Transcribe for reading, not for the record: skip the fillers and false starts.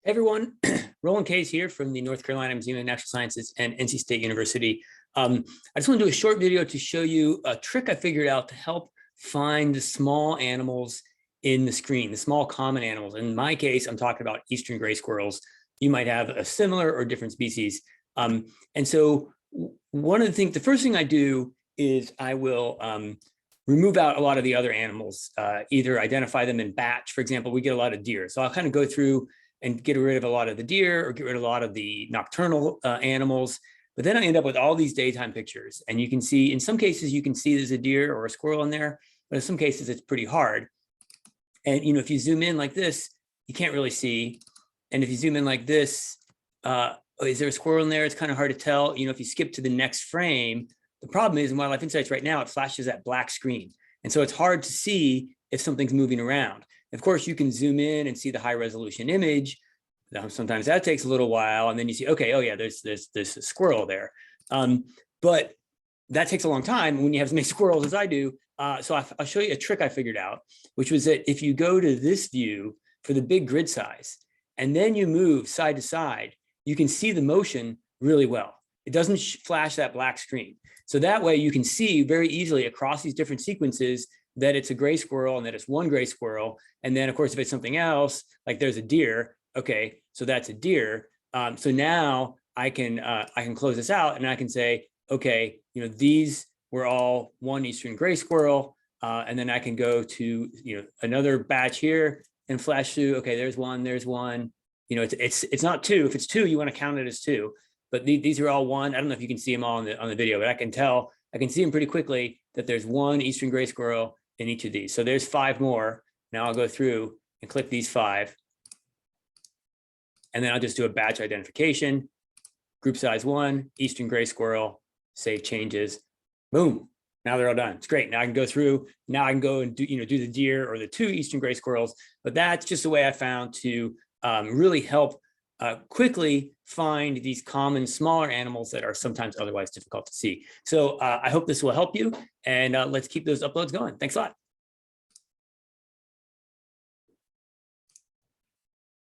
Hey everyone, Roland Case here from the North Carolina Museum of Natural Sciences and NC State University. I just want to do a short video to show you a trick I figured out to help find the small animals in the screen, the small common animals. In my case, I'm talking about eastern gray squirrels. You might have a similar or different species. And so one of the things, the first thing I do is I will remove out a lot of the other animals, either identify them in batch. For example, we get a lot of deer. So I'll kind of go through and get rid of a lot of the deer or get rid of a lot of the nocturnal animals. But then I end up with all these daytime pictures. And you can see, in some cases, you can see there's a deer or a squirrel in there, but in some cases it's pretty hard. And if you zoom in like this, you can't really see. And if you zoom in like this, is there a squirrel in there? It's kind of hard to tell. If you skip to the next frame, the problem is in Wildlife Insights right now, it flashes that black screen. And so it's hard to see if something's moving around. Of course, you can zoom in and see the high resolution image. Sometimes that takes a little while. And then you see, okay, oh yeah, there's a squirrel there. But that takes a long time when you have as many squirrels as I do. So I'll show you a trick I figured out, which was that if you go to this view for the big grid size, and then you move side to side, you can see the motion really well. It doesn't flash that black screen. So that way you can see very easily across these different sequences that it's a gray squirrel and that it's one gray squirrel. And then of course, if it's something else, like there's a deer, okay, so that's a deer. So now I can close this out and I can say, okay, these were all one eastern gray squirrel. And then I can go to, another batch here and flash through, okay, there's one. It's not two. If it's two, you want to count it as two, but these are all one. I don't know if you can see them all on the video, but I can see them pretty quickly that there's one eastern gray squirrel in each of these. So there's 5 more. Now I'll go through and click these 5. And then I'll just do a batch identification, group size 1, eastern gray squirrel, save changes, boom. Now they're all done. It's great. Now I can go through, now I can go and do the deer or the 2 eastern gray squirrels, but that's just a way I found to really help quickly find these common smaller animals that are sometimes otherwise difficult to see. So I hope this will help you, and let's keep those uploads going. Thanks a lot.